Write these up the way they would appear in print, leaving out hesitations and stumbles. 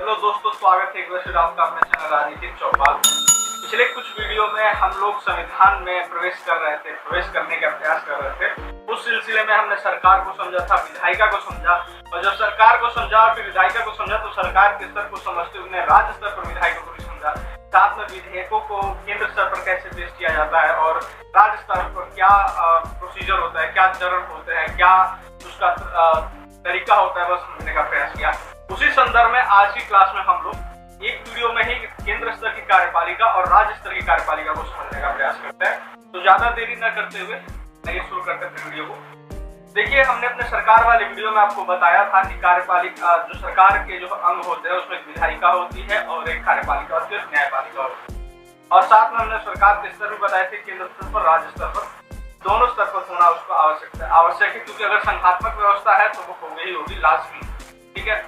Hello दोस्तों, स्वागत है एक बार फिर आपका अपने चैनल राजनीति चौपाल। पिछले कुछ वीडियो में हम लोग संविधान में प्रवेश करने का प्रयास कर रहे थे। उस सिलसिले में हमने सरकार को समझा था, विधायिका को समझा, और जब सरकार को समझा और फिर विधायिका को समझा तो सरकार के स्तर को समझते हुए राज्य स्तर पर विधायिका को भी समझा। साथ में विधेयकों को केंद्र स्तर पर कैसे पेश किया जाता है और राज्य स्तर पर क्या प्रोसीजर होता है, क्या चरण होते हैं, क्या उसका तरीका होता है, वह समझने का प्रयास किया। उसी संदर्भ में आज की क्लास में हम लोग एक वीडियो में ही केंद्र स्तर की कार्यपालिका और राज्य स्तर की कार्यपालिका को समझने का प्रयास करते हैं। तो ज्यादा देरी न करते हुए आइए शुरू करते हैं वीडियो को। देखिए, हमने अपने सरकार वाले वीडियो में आपको बताया था कि कार्यपालिका जो सरकार के जो अंग होते हैं उसमें एक विधायिका होती है और एक कार्यपालिका होती है, न्यायपालिका होती है। और साथ में हमने सरकार के स्तर भी बताए थे, केंद्र स्तर पर, राज्य स्तर पर, दोनों स्तर पर होना उसको आवश्यक है, क्योंकि अगर संघात्मक व्यवस्था है तो वो हो गई होगी लाजमी। ठीक है,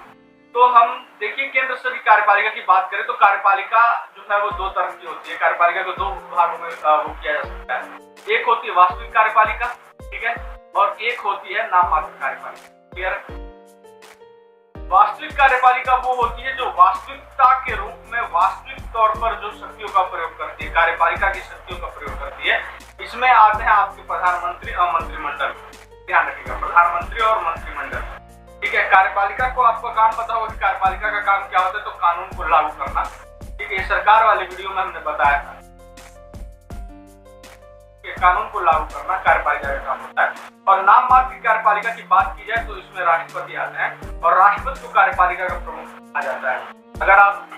तो हम देखिए केंद्र स्तर की कार्यपालिका की बात करें तो कार्यपालिका जो है वो दो तरह की होती है। कार्यपालिका को दो भागों में वो किया जा सकता है। एक होती है वास्तविक कार्यपालिका, ठीक है, और एक होती है नाम मात्र कार्यपालिका। क्लियर है? वास्तविक कार्यपालिका वो होती है जो वास्तविकता के रूप में वास्तविक तौर पर जो शक्तियों का प्रयोग करती है, कार्यपालिका की शक्तियों का प्रयोग करती है। इसमें आते हैं आपके प्रधानमंत्री और मंत्रिमंडल। ध्यान रखिएगा, प्रधानमंत्री और मंत्रिमंडल। ठीक है, कार्यपालिका को आपको काम पता होगा कि कार्यपालिका का काम क्या होता है, तो कानून को लागू करना। ठीक है, सरकार वाले वीडियो में हमने बताया था कि कानून को लागू करना कार्यपालिका का काम होता है। और नाम मात्र की कार्यपालिका की बात की जाए तो इसमें राष्ट्रपति आते हैं और राष्ट्रपति को कार्यपालिका का प्रमुख कहा जाता है। अगर आप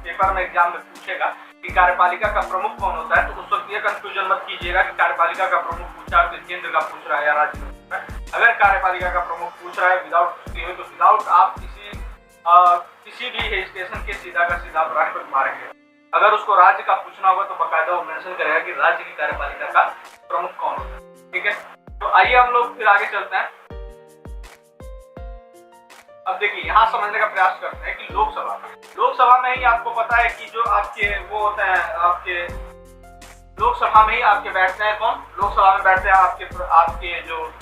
पेपर में एग्जाम में पूछेगा कि कार्यपालिका का प्रमुख कौन होता है तो उस वक्त ये कंफ्यूजन मत कीजिएगा कि कार्यपालिका का प्रमुख पूछा है तो केंद्र का पूछ रहा है या राज्य का पूछ रहा है। अगर कार्यपालिका का प्रमुख पूछ रहा है विदाउट तो विदाउट आप किसी भी हेजिटेशन के सीधा का सीधा राष्ट्रपति मारेंगे। अगर उसको राज्य का पूछना होगा तो बकायदा वो मेंशन करेगा कि राज्य की कार्यपालिका का प्रमुख कौन होता है। ठीक है, तो आइए हम लोग फिर आगे चलते हैं। अब देखिए, यहाँ समझने का प्रयास करते हैं कि लोकसभा में ही आपको पता है कि जो आपके वो होते हैं, आपके लोकसभा में ही आपके बैठते हैं कौन? लोकसभा में बैठते हैं आपके जो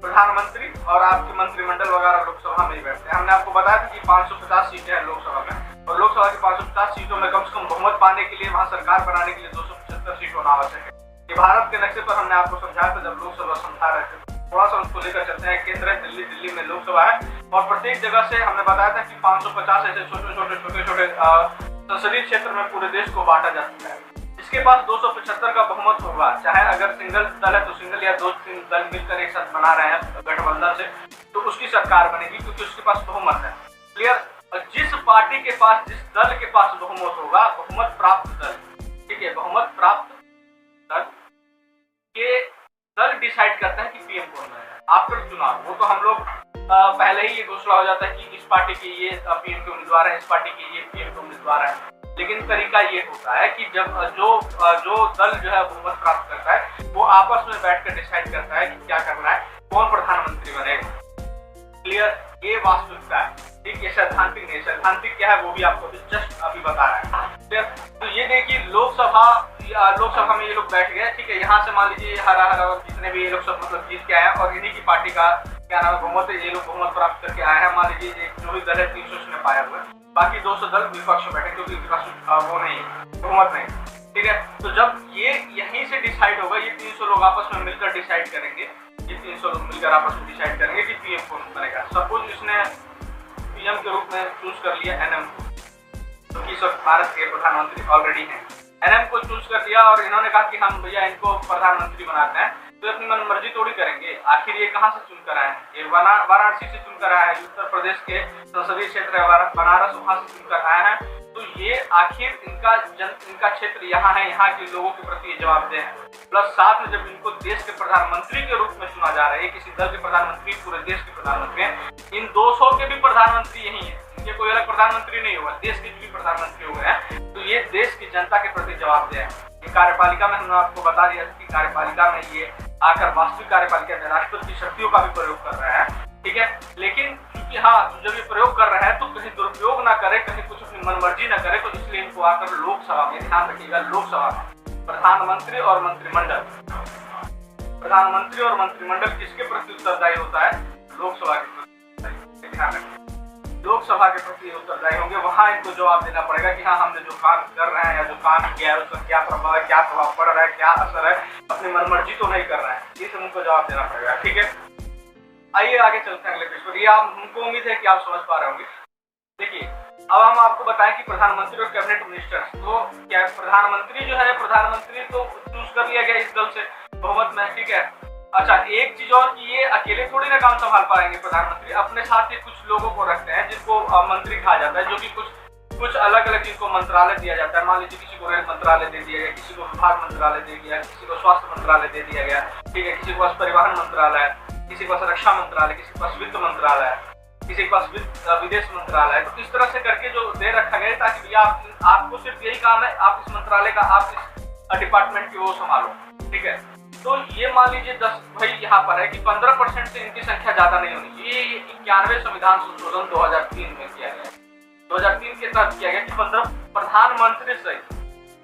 प्रधानमंत्री और आपके मंत्रिमंडल वगैरह लोकसभा में ही बैठते हैं। हमने आपको बताया था कि 550 सीटें हैं लोकसभा में, और लोकसभा की 550 सीटों में कम से कम बहुमत पाने के लिए, वहां सरकार बनाने के लिए 275 सीट होना आवश्यक है। ये भारत के नक्शे पर हमने आपको समझाया था जब लोकसभा समझा रहे थे। थोड़ा सा उसको लेकर चलते हैं। केंद्र है दिल्ली, दिल्ली में लोकसभा है और प्रत्येक जगह से हमने बताया था कि 550 ऐसे छोटे संसदीय क्षेत्र में पूरे देश को बांटा जा सकता है। इसके पास 275 का बहुमत होगा, चाहे अगर सिंगल दल है तो सिंगल या दो तीन दल मिलकर एक साथ बना रहे हैं गठबंधन से, तो उसकी सरकार बनेगी क्योंकि उसके पास बहुमत है। क्लियर? और जिस पार्टी के पास, जिस दल के पास बहुमत होगा, बहुमत प्राप्त दल, ठीक है, बहुमत प्राप्त दल के दल डिसाइड करता है कि पीएम कौन बनेगा आफ्टर चुनाव। वो तो हम लोग पहले ही ये घोषणा हो जाता है कि इस पार्टी के ये पीएम के उम्मीदवार है, इस पार्टी के ये पीएम के उम्मीदवार है। लेकिन तरीका ये होता है कि जब जो दल जो है बहुमत प्राप्त करता है वो आपस में बैठकर डिसाइड करता है कि क्या करना है, कौन प्रधानमंत्री बनेगा। क्लियर? ये वास्तविकता है। ठीक है, सैद्धांतिक नहीं। सैद्धांतिक क्या है वो भी आपको जस्ट अभी बता रहा है। क्लियर? तो ये देखिए, लोकसभा में ये लोग बैठ गए। ठीक है, यहाँ से मान लीजिए हरा जितने भी ये लोग सब मतलब जीत के आए हैं और इन्हीं की पार्टी का क्या नाम है बहुमत है, ये लोग बहुमत प्राप्त करके आए हैं। मान लीजिए जो भी दल है 300 उसने पाया हुआ है, बाकी 200 दल विपक्ष में बैठे क्योंकि विपक्ष वो नहीं, बहुमत नहीं। ठीक है, तो जब ये यहीं से डिसाइड होगा, ये 300 लोग आपस में मिलकर डिसाइड करेंगे, ये 300 लोग मिलकर आपस में डिसाइड करेंगे कि पीएम कौन बनेगा। सपोज इसने पीएम के रूप में चूज कर लिया एनएम को, क्योंकि सब भारत के प्रधानमंत्री ऑलरेडी हैं। एनएम को चूज कर दिया और इन्होंने कहा कि हम भैया इनको प्रधानमंत्री बनाते हैं, तो अपनी मन मर्जी थोड़ी करेंगे। आखिर ये कहाँ से चुन कर आए हैं? ये वाराणसी से चुन कर आए हैं, उत्तर प्रदेश के संसदीय क्षेत्र बनारस, वहां से चुन कर आए हैं। तो ये आखिर इनका क्षेत्र यहाँ है, यहाँ के लोगों के प्रति जवाबदेह है। प्लस साथ में जब इनको देश के प्रधानमंत्री के रूप में चुना जा रहा है, किसी दल के प्रधानमंत्री पूरे देश के प्रधानमंत्री हैं, इन 200 के भी प्रधानमंत्री यही है, इनके कोई अलग प्रधानमंत्री नहीं होगा, देश के भी प्रधानमंत्री हो गए हैं। तो ये देश की जनता के प्रति जवाबदेह है। ये कार्यपालिका में हमने आपको बता दिया कि कार्यपालिका में ये आकर वास्तविक कार्यपालिका में राष्ट्रपति की शक्तियों का भी प्रयोग कर रहा है। ठीक है, लेकिन क्योंकि जब ये प्रयोग कर रहा है तो कहीं दुरुपयोग ना करे, कहीं कुछ अपनी मनमर्जी ना करे, तो इसलिए इनको आकर लोकसभा में, ध्यान रखिएगा, लोकसभा में प्रधानमंत्री और मंत्रिमंडल किसके प्रति उत्तरदायी होता है? लोकसभा के प्रति। ध्यान रखिए। लोकसभा के प्रति उत्तरदायी होंगे, वहां इनको जवाब देना पड़ेगा कि हाँ हमने जो काम कर रहे हैं या जो काम किया है उसका क्या प्रभाव पड़ रहा है, क्या असर है, अपनी मनमर्जी तो नहीं कर रहे हैं, ये सब उनको जवाब देना पड़ेगा। ठीक है, आइए आगे चलते हैं अगले पेज पर। ये हमको उम्मीद है कि आप समझ पा रहे होंगे। देखिए अब हम आपको बताएं कि प्रधानमंत्री और कैबिनेट मिनिस्टर, तो क्या प्रधानमंत्री जो है, प्रधानमंत्री तो चूज कर लिया गया इस दल से बहुमत में। ठीक है, अच्छा एक चीज और कि ये अकेले थोड़ी ना काम संभाल पाएंगे प्रधानमंत्री, अपने साथ ही कुछ लोगों को रखते हैं जिनको मंत्री कहा जाता है, जो कि कुछ अलग अलग जिनको मंत्रालय दिया जाता है। मान लीजिए किसी को रेल मंत्रालय दे दिया गया, किसी को विभाग मंत्रालय दे दिया, किसी को स्वास्थ्य मंत्रालय दे दिया गया, ठीक है, किसी के पास परिवहन मंत्रालय, किसी के पास रक्षा मंत्रालय, किसी के पास वित्त मंत्रालय, किसी के पास विदेश मंत्रालय। तो इस तरह से करके जो दे रखा गया ताकि भैया आपको सिर्फ यही काम है, आप इस मंत्रालय का, आप इस डिपार्टमेंट की वो संभालो। ठीक है, तो ये मान लीजिए 10 भाई यहाँ पर है कि 15% से इनकी संख्या ज्यादा नहीं होनी चाहिए। ये 91वें संविधान संशोधन 2003 में किया गया, 2003 के तहत किया गया कि 15 प्रधानमंत्री सहित,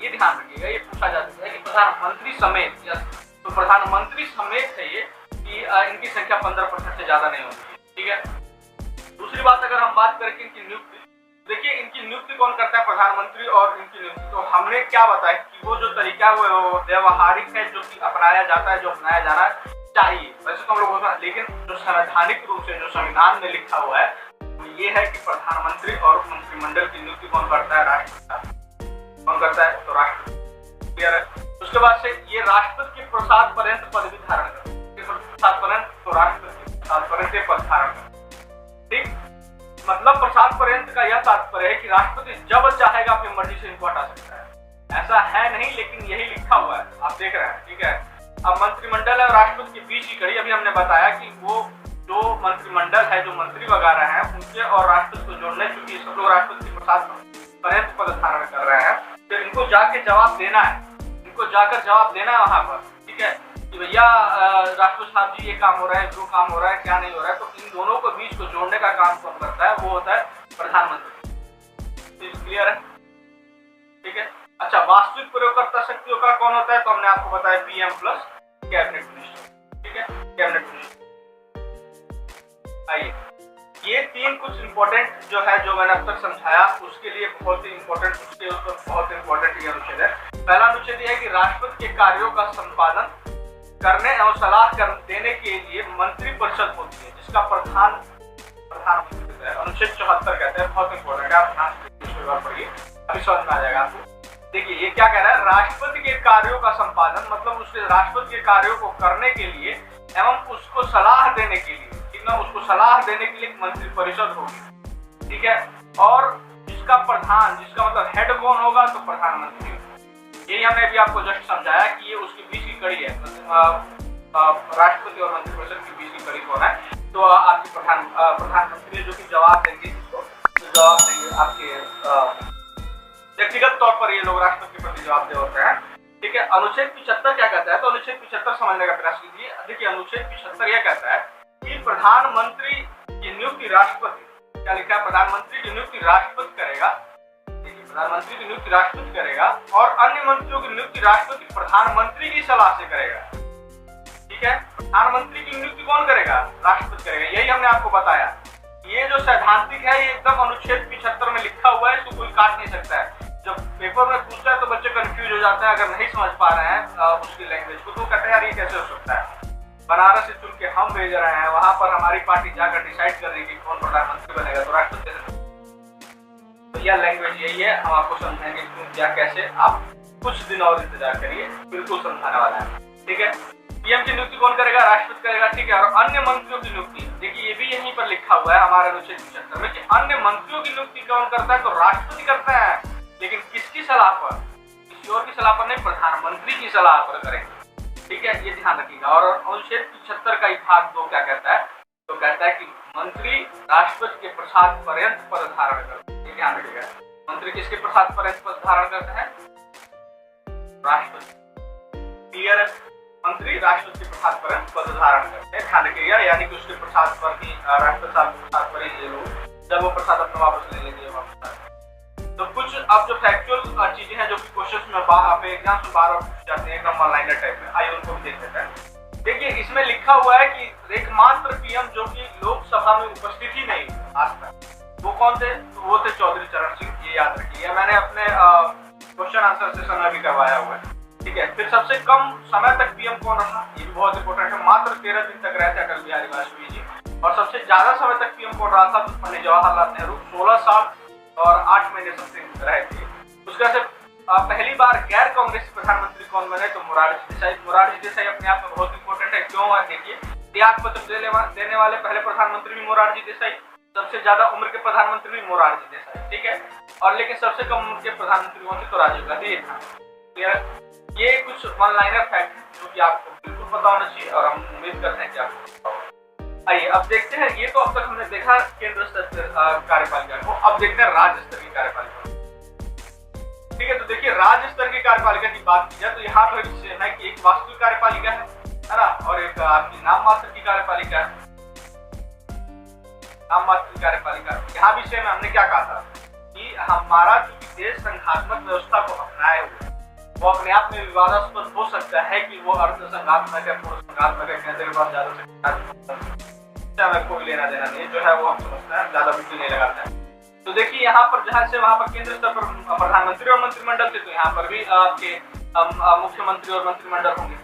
ये ध्यान रखिएगा, ये पूछा जा सकता है कि प्रधानमंत्री समेत, तो प्रधानमंत्री समेत है ये कि इनकी संख्या 15% से ज्यादा नहीं होनी चाहिए। ठीक है, दूसरी बात अगर हम बात करें कि इनकी नियुक्ति, देखिए इनकी नियुक्ति कौन करता है, प्रधानमंत्री, और इनकी नियुक्ति तो हमने क्या बताया कि वो जो तरीका है वो व्यवहारिक है, जो कि अपनाया जाता है, जो अपनाया जाना चाहिए, वैसे तो हम लोग बोलते हैं, लेकिन जो संवैधानिक रूप से जो संविधान में लिखा हुआ है वो ये है कि प्रधानमंत्री और मंत्रिमंडल की नियुक्ति कौन करता है, राष्ट्रपति। कौन करता है, तो राष्ट्रपति। क्लियर है, उसके बाद से ये राष्ट्रपति के प्रसाद पर्यंत पदवी धारण करते हैं, प्रसाद पर्यंत, तो राष्ट्रपति के प्रसाद पर्यंत पद धारण करते हैं। ठीक, मतलब प्रसाद पर्यंत का यह तात्पर्य है कि राष्ट्रपति जब चाहेगा अपनी मर्जी से इनको हटा सकता है, ऐसा है नहीं, लेकिन यही लिखा हुआ है, आप देख रहे हैं। ठीक है, अब मंत्रिमंडल और राष्ट्रपति के बीच की कड़ी, अभी हमने बताया कि वो जो मंत्रिमंडल है, जो मंत्री वगैरह हैं, उनके और राष्ट्रपति को जोड़ने, क्योंकि सब लोग राष्ट्रपति के प्रसाद पर्यंत पद धारण कर रहे हैं, तो इनको जाके जवाब देना है, इनको जाकर जवाब देना है वहां पर। ठीक है, कि भैया राष्ट्रपति साहब जी ये काम हो रहा है, जो काम हो रहा है, क्या नहीं हो रहा है, तो इन दोनों को बीच को जोड़ने का काम कौन करता है, वो होता है प्रधानमंत्री। क्लियर है? ठीक है, अच्छा वास्तविक प्रयोगकर्ता शक्तियों का कौन होता है, तो हमने आपको बताया पीएम प्लस कैबिनेट मिनिस्टर। ठीक है, कैबिनेट मिनिस्टर। आइए ये तीन कुछ इंपॉर्टेंट जो है, जो मैंने अब तक समझाया, उसके लिए बहुत ही इंपॉर्टेंट, उसके ऊपर बहुत इंपॉर्टेंट ये अनुच्छेद है। पहला अनुच्छेद यह है कि राष्ट्रपति के कार्यों का संपादन करने और सलाह देने के लिए मंत्रिपरिषद होती है, जिसका प्रधानमंत्री है। अनुच्छेद 74 कहते हैं, बहुत इंपॉर्टेंट है, आप ध्यान पढ़िए, अभी समझ में आ जाएगा आपको। देखिए ये क्या कह रहा है, राष्ट्रपति के कार्यों का संपादन, मतलब उसके राष्ट्रपति के कार्यों को करने के लिए एवं उसको सलाह देने के लिए, उसको सलाह देने के लिए एक मंत्रिपरिषद होगी। ठीक है, और जिसका प्रधान, जिसका मतलब हेड कौन होगा, तो प्रधानमंत्री। यही हमने अभी आपको जस्ट समझाया कि ये उसके बीच की कड़ी है, राष्ट्रपति और मंत्रिपरिषद के बीच की कड़ी कौन है, तो आपके प्रधानमंत्री जो कि जवाब देंगे, जवाब देंगे आपके व्यक्तिगत तौर पर, ये लोग राष्ट्रपति के प्रति जवाबदेह होते हैं। ठीक है, अनुच्छेद 75 क्या कहता है, तो अनुच्छेद 75 समझने का प्रयास कीजिए। देखिए अनुच्छेद 75 यह कहता है कि प्रधानमंत्री की नियुक्ति राष्ट्रपति, क्या लिखा है, प्रधानमंत्री की नियुक्ति राष्ट्रपति करेगा। देखिए प्रधानमंत्री की नियुक्ति राष्ट्रपति करेगा और अन्य मंत्रियों की नियुक्ति राष्ट्रपति प्रधानमंत्री की सलाह से करेगा। ठीक है, प्रधानमंत्री की नियुक्ति कौन करेगा, राष्ट्रपति करेगा। यही हमने आपको बताया, ये जो सैद्धांतिक है, ये एकदम अनुच्छेद 75 में लिखा हुआ है, इसको कोई काट नहीं सकता है। जब पेपर में पूछता है तो बच्चे कंफ्यूज हो जाते हैं, अगर नहीं समझ पा रहे हैं उसकी लैंग्वेज को, तो कहते हैं यार ये कैसे हो सकता है, बनारस से चुन के हम भेज रहे हैं, वहां पर हमारी पार्टी जाकर डिसाइड कर रही है कि कौन प्रधानमंत्री बनेगा, तो राष्ट्रपति। तो यह लैंग्वेज यही है, हम आपको समझाएंगे क्यों क्या कैसे, आप कुछ दिन और इंतजार करिए, बिल्कुल समझाने वाला है। ठीक है, पीएम की नियुक्ति कौन करेगा, राष्ट्रपति करेगा। ठीक है, और अन्य मंत्रियों की नियुक्ति, देखिए ये भी यहीं पर लिखा हुआ है हमारे अनुच्छेद 75 में कि अन्य मंत्रियों की नियुक्ति कौन करता है, तो राष्ट्रपति करता है, लेकिन किसकी सलाह पर, किसी और की सलाह पर नहीं, प्रधानमंत्री की सलाह पर करेंगे। ठीक है, ये ध्यान रखिएगा। और अनुच्छेद 75 का भाग 2 क्या कहता है, तो कहता है कि मंत्री राष्ट्रपति के प्रसाद पर्यंत पद धारण करते हैं। ये ध्यान रखिएगा, मंत्री किसके प्रसाद पर्यंत पद धारण करते हैं, राष्ट्रपति। क्लियर है, मंत्री राष्ट्रपति के प्रसाद पर्यंत पद धारण करते हैं, ध्यान रखिएगा, यानी कि उसके प्रसाद पर ही, राष्ट्रपति साहब के प्रसाद पर ही ये लोग, जब वो प्रसाद अपना वापस ले लेंगे वापस। तो कुछ अब जो फैक्चुअल चीजें हैं जो कि क्वेश्चंस में एग्जाम में बार पूछ जाते हैं, एकदम ऑनलाइनर टाइप में, आइए उनको भी देख लेते हैं। देखिए इसमें लिखा हुआ है कि एकमात्र पीएम जो कि लोकसभा में उपस्थित ही नहीं आज तक, वो कौन थे? तो वो थे चौधरी चरण सिंह, ये याद रखिए। मैंने अपने क्वेश्चन आंसर सेशन में भी करवाया हुआ है, ठीक है। फिर सबसे कम समय तक पीएम कौन रहा? ये भी बहुत इंपॉर्टेंट है। मात्र 13 दिन तक रहे थे अटल बिहारी वाजपेयी जी। और सबसे ज्यादा समय तक पीएम कौन रहा था? तो पंडित जवाहरलाल नेहरू, 16 साल और 8 महीने समथिंग रहे थे। उसका से पहली बार गैर कांग्रेसी प्रधानमंत्री कौन बने? तो मोरारजी देसाई। मोरारजी देसाई अपने आप में बहुत इंपॉर्टेंट है। क्यों? देखिए, त्याग पत्र देने वाले पहले प्रधानमंत्री भी मोरारजी देसाई, सबसे ज्यादा उम्र के प्रधानमंत्री भी मोरारजी देसाई, ठीक है। और लेकिन सबसे कम उम्र के प्रधानमंत्री कौन थे? तो राजीव गांधी। ये कुछ वन लाइनर फैक्ट है जो कि आपको बिल्कुल पता होना चाहिए और हम उम्मीद करते हैं कि आपको पता होगा। आइए अब देखते हैं, ये तो अब तक हमने देखा केंद्र स्तर कार्यपालिका को, अब देखते हैं राज्य स्तर की कार्यपालिका, ठीक है। तो देखिए, राज्य स्तर की कार्यपालिका की बात की जाए तो यहाँ पर सेम है कि एक वास्तविक कार्यपालिका है ना, और एक आपकी नाम मात्र की कार्यपालिका है। नाम मात्र की कार्यपालिका यहाँ भी सेम है। हमने क्या कहा था कि हमारा जो देश संघात्मक व्यवस्था को अपनाए हुए, वो अपने आप में विवादास्पद हो सकता है कि वो अर्ध संघात्मक है, पूर्ण संघात्मक है, कहते हैं ज्यादा हमें कोई लेना देना नहीं, जो है वो हम समझते हैं, ज्यादा बिल्कुल नहीं लगाते हैं। तो देखिए, यहाँ पर जहाँ से वहाँ पर केंद्र स्तर पर प्रधानमंत्री और मंत्रिमंडल थे, तो यहाँ पर भी आपके मुख्यमंत्री और मंत्रिमंडल होंगे।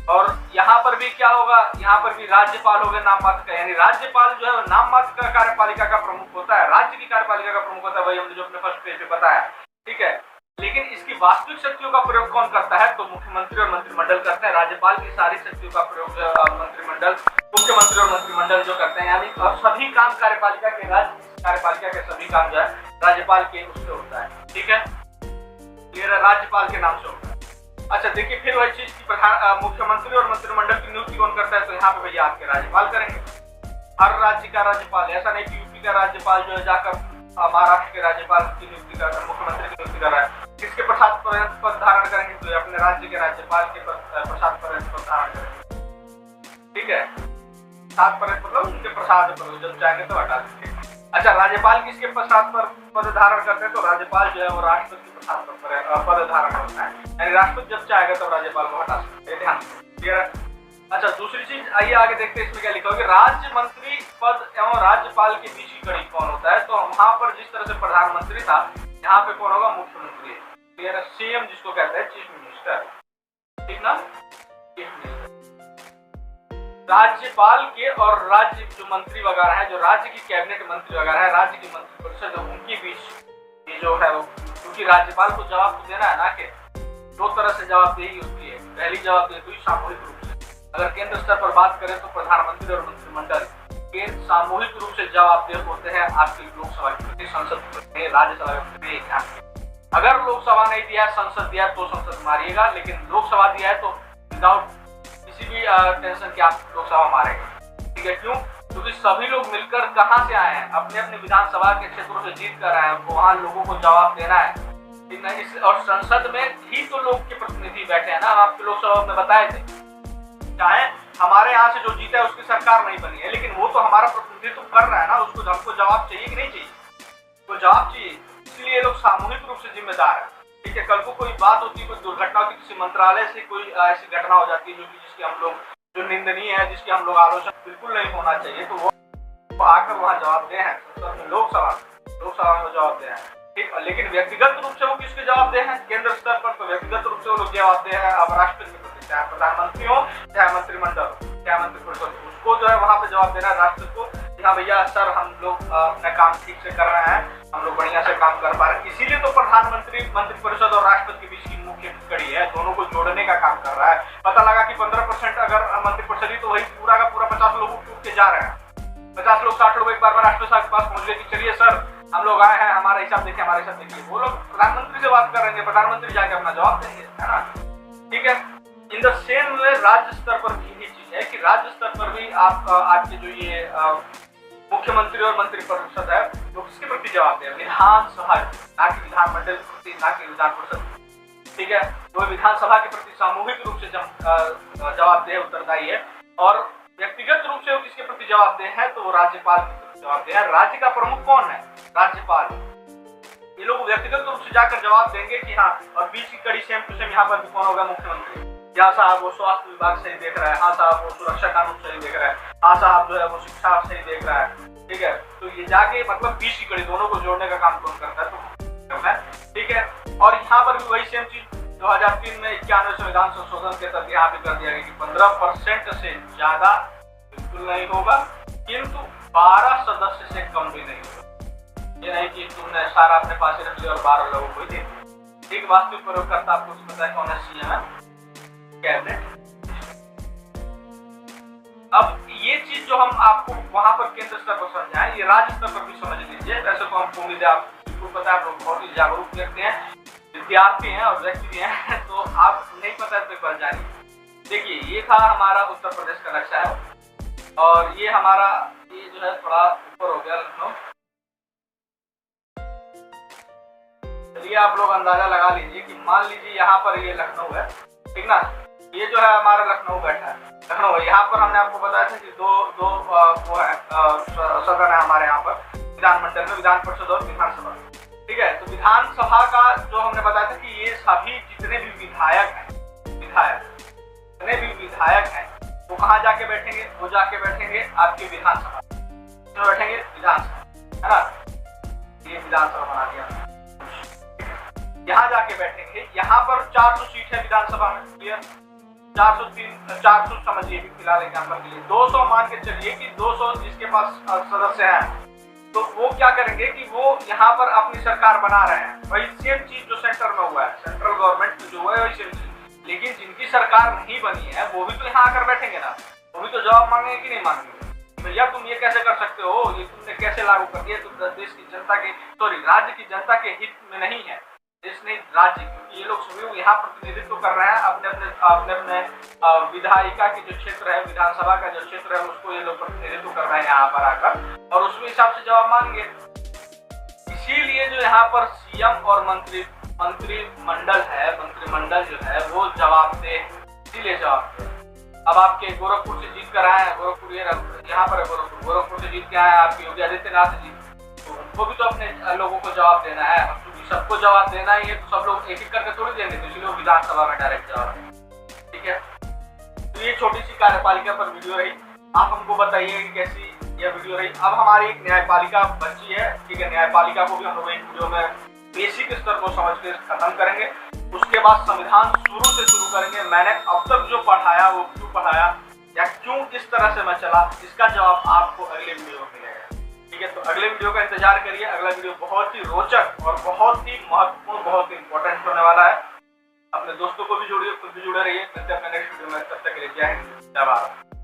और यहाँ पर भी क्या होगा? यहाँ पर भी राज्यपाल हो गए नाम मात्र का, यानी राज्यपाल जो है नाम मात्र का कार्यपालिका का प्रमुख होता है, राज्य की कार्यपालिका का प्रमुख होता है। वही हमने जो अपने फर्स्ट पेज पे बताया, ठीक है। लेकिन इसकी वास्तविक शक्तियों का प्रयोग कौन करता है? तो मुख्यमंत्री और मंत्रिमंडल करते हैं। राज्यपाल की सारी शक्तियों का प्रयोग मंत्रिमंडल, मुख्यमंत्री और मंत्रिमंडल जो करते हैं, यानी सभी काम कार्यपालिका के, राज्य कार्यपालिका के सभी काम जो है राज्यपाल के उससे होता है, ठीक है। ये राज्यपाल के नाम से होता है। अच्छा देखिए, फिर वही चीज की मुख्यमंत्री और मंत्रिमंडल की नियुक्ति कौन करता है? तो यहाँ पे भैया आपके राज्यपाल करेंगे। हर राज्य का राज्यपाल, ऐसा नहीं कि यूपी का राज्यपाल जो है जाकर महाराष्ट्र के राज्यपाल की नियुक्ति कर रहा है, मुख्यमंत्री की नियुक्ति कर रहा है। किसके प्रसाद पद धारण करेंगे? तो अपने राज्य के राज्यपाल के प्रसाद पद धारण करेंगे, ठीक है। प्रसाद पद मतलब उनके प्रसाद पर जब चाहेंगे तो हटा देंगे। अच्छा, राज्यपाल किसके प्रसाद पर पद धारण करते हैं? तो राज्यपाल जो है वो राष्ट्रपति के प्रसाद पर पद धारण करता है, यानी राष्ट्रपति जब चाहेगा तब राज्यपाल को हटा सकते हैं, ध्यान क्लियर। अच्छा, दूसरी चीज आइए आगे देखते हैं, इसमें क्या लिखा होगा? राज्य मंत्री पद एवं राज्यपाल के बीच की कड़ी कौन होता है? तो वहां पर जिस तरह से प्रधानमंत्री था, यहाँ पे कौन होगा? मुख्यमंत्री, क्लियर। सीएम जिसको कहते हैं, चीफ मिनिस्टर, ठीक ना, चीफ मिनिस्टर। राज्यपाल के और राज्य जो मंत्री वगैरह है, जो राज्य की कैबिनेट मंत्री वगैरह है, राज्य की मंत्रिपरिषद, उनके बीच ये जो है वो, क्योंकि राज्यपाल को जवाब तो देना है ना, कि दो तरह से जवाबदेही होती है। पहली जवाबदेही हुई सामूहिक रूप से, अगर केंद्र स्तर पर बात करें तो प्रधानमंत्री और मंत्रिमंडल के सामूहिक रूप से जवाबदेह होते हैं आपकी लोकसभा की, संसद में, राज्यसभा में। अगर लोकसभा नहीं दिया है, संसद दिया है, तो संसद मारिएगा, लेकिन लोकसभा दिया है तो विदाउट किसी भी टेंशन के आप लोकसभा मारेंगे, ठीक है। क्यों? क्योंकि सभी लोग मिलकर कहाँ से आए हैं? अपने अपने विधानसभा के क्षेत्रों से जीत कर आए हैं, वहाँ लोगों को जवाब देना है, ठीक है। और संसद में ही तो लोग के प्रतिनिधि बैठे हैं ना, हम आपके लोकसभा में बताए थे। चाहे हमारे यहाँ से जो जीता है उसकी सरकार नहीं बनी है, लेकिन वो तो हमारा प्रतिनिधित्व कर रहा है ना, उसको हमको जवाब चाहिए कि नहीं चाहिए? तो जवाब चाहिए, इसलिए ये लोग सामूहिक रूप से जिम्मेदार है, ठीक है। कल को कोई बात होती है, कोई दुर्घटना होती है, किसी मंत्रालय से कोई ऐसी घटना हो जाती है जो कि जिसकी हम लोग, जो निंदनीय है, जिसकी हम लोग आलोचना बिल्कुल नहीं होना चाहिए, तो वो आकर वहाँ जवाब दे हैं, लोकसभा में जवाब दे हैं, ठीक। लेकिन व्यक्तिगत रूप से वो किसके जवाब दे हैं? केंद्र स्तर पर तो व्यक्तिगत रूप से वो लोग जवाब दे हैं अब राष्ट्रपति के प्रति, चाहे प्रधानमंत्री हो, चाहे मंत्रिमंडल, चाहे मंत्रिपरिषद, उसको जो है वहाँ पे जवाब देना राष्ट्रपति को, हाँ भैया सर हम लोग अपना काम ठीक से कर रहे हैं, हम लोग बढ़िया से काम कर पा रहे हैं। इसीलिए तो प्रधानमंत्री, मंत्रिपरिषद और राष्ट्रपति के बीच की मुख्य कड़ी है, दोनों को जोड़ने का काम कर रहा है। पता लगा कि 15% अगर मंत्रिपरिषद ही, तो वही पूरा का पूरा 50 लोग उठ के जा रहे हैं, 50 लोग 60 लोग एक बार में राष्ट्रपति के पास पहुंच गए कि चलिए सर हम लोग आए हैं, हमारा हिसाब देखिए, हमारा हिसाब देखिए। वो लोग प्रधानमंत्री से बात कर रहे हैं, प्रधानमंत्री जाके अपना जवाब देंगे, है ना, ठीक है। इन द सेम वे राज्य स्तर पर भी यही चीज है कि राज्य स्तर पर भी आप आपके जो ये मुख्यमंत्री और मंत्रिपरिषद है, वो किसके प्रति जवाब दे? विधानसभा, ना कि विधानमंडल के प्रति, ना कि विधान परिषद, ठीक है। वो विधानसभा के प्रति सामूहिक रूप से जवाबदेह, उत्तरदायी है। और व्यक्तिगत रूप से वो किसके प्रति जवाबदेह है? तो वो राज्यपाल के प्रति जवाबदेह है। राज्य का प्रमुख कौन है? राज्यपाल। ये लोग व्यक्तिगत रूप से जाकर जवाब देंगे कि हाँ, और बीच की कड़ी सेम टू सेम यहाँ पर भी कौन होगा? मुख्यमंत्री। यहाँ साहब वो स्वास्थ्य विभाग सही देख रहा है, हाँ साहब वो सुरक्षा कानून सही देख रहा है, हाँ साहब जो है वो शिक्षा सही देख रहा है, ठीक है। तो ये जाके मतलब 20 की कड़ी दोनों को जोड़ने का काम कौन करता है, तो करना है, ठीक है। और यहाँ पर भी वही सेम चीज 2003 में 91 संविधान संशोधन के तहत यहाँ पे कर दिया गया कि 15% से ज्यादा बिल्कुल नहीं होगा, किंतु 12 सदस्य से कम भी नहीं होगा। ये नहीं कि तुमने सारा अपने पास रख लिया और 12 लोगों को ही दे दिया। एक वास्तविक प्रयोगकर्ता आपको पता है कौन है, सीएम है, कैबिनेट। अब ये चीज जो हम आपको वहां पर केंद्र स्तर पर समझाएं, ये राज्य स्तर पर भी समझ लीजिए। वैसे तो हमको उम्मीद है आपको पता है, आप लोग बहुत ही जागरूक व्यक्ति हैं, विद्यार्थी हैं और व्यक्ति हैं, तो आप नहीं पता है पेपर जानिए। देखिए ये था हमारा उत्तर प्रदेश का नक्शा है, और ये हमारा ये जो है थोड़ा ऊपर हो गया लखनऊ। चलिए आप लोग अंदाजा लगा लीजिए कि मान लीजिए यहाँ पर ये लखनऊ है, ठीक ना। ये जो है हमारा लखनऊ बैठा है, लखनऊ है। यहाँ पर हमने आपको बताया था कि दो वो है सदन है हमारे यहाँ पर विधानमंडल में, विधान परिषद और विधानसभा, ठीक है। तो विधानसभा का जो हमने बताया था कि ये सभी जितने भी विधायक हैं, जितने भी विधायक हैं वो कहाँ जाके बैठेंगे, वो जाके बैठेंगे आपके विधानसभा में बैठेंगे, विधानसभा, है ना। ये विधानसभा बना दिया, यहाँ जाके बैठेंगे। यहाँ पर 400 सीट है विधानसभा में, क्लियर। 400 समझिए फिलहाल एग्जाम्पल के लिए, 200 मान के चलिए कि 200 जिसके पास सदस्य हैं, तो वो क्या करेंगे कि वो यहाँ पर अपनी सरकार बना रहे हैं। वही सेम चीज जो सेंटर में हुआ है, सेंट्रल गवर्नमेंट जो हुआ है वही सेम चीज। लेकिन जिनकी सरकार नहीं बनी है वो भी तो यहाँ आकर बैठेंगे ना, वो भी तो जवाब मांगेंगे कि नहीं मांगेंगे। भैया तुम ये कैसे कर सकते हो, ये तुमने कैसे लागू कर दिया, तुम देश की जनता के राज्य की जनता के हित में नहीं है, देश नहीं राज्य, क्योंकि ये लोग सभी यहाँ प्रतिनिधित्व कर रहे हैं अपने विधायिका के जो क्षेत्र है, विधानसभा का जो क्षेत्र है उसको ये लोग प्रतिनिधित्व कर रहे हैं यहाँ पर आकर, और उसके हिसाब से जवाब मांगेंगे। इसीलिए जो यहाँ पर सीएम और मंत्रिमंडल है, मंत्रिमंडल जो है वो जवाब दे, इसीलिए जवाब दे। अब आपके गोरखपुर से जीत कर आए हैं, गोरखपुर यहाँ पर है, गोरखपुर से जीत के आए हैं आपके योगी आदित्यनाथ जी, तो उनको भी तो अपने लोगों को जवाब देना है। सबको जवाब देना ही है, तो सब लोग एक एक करके थोड़ी देंगे, तो इसलिए विधानसभा में डायरेक्ट जवाब देंगे, ठीक है। तो ये छोटी सी कार्यपालिका पर वीडियो रही, आप हमको बताइए कि कैसी यह वीडियो रही। अब हमारी एक न्यायपालिका बची है, ठीक है। न्यायपालिका को भी हम लोग एक वीडियो में बेसिक स्तर को समझ के खत्म करेंगे, उसके बाद संविधान शुरू से शुरू करेंगे। मैंने अब तक जो पढ़ाया वो क्यों पढ़ाया या क्यों इस तरह से मैं चला, इसका जवाब आपको अगले वीडियो में मिलेगा, ठीक है। तो अगले वीडियो का इंतजार करिए, अगला वीडियो बहुत ही रोचक और बहुत ही महत्वपूर्ण, बहुत ही इंपॉर्टेंट होने वाला है। अपने दोस्तों को भी जोड़िए, खुद भी जुड़े रहिए। मिलते हैं अपने नेक्स्ट वीडियो में, तब तक के लिए जय हिंद, जय भारत।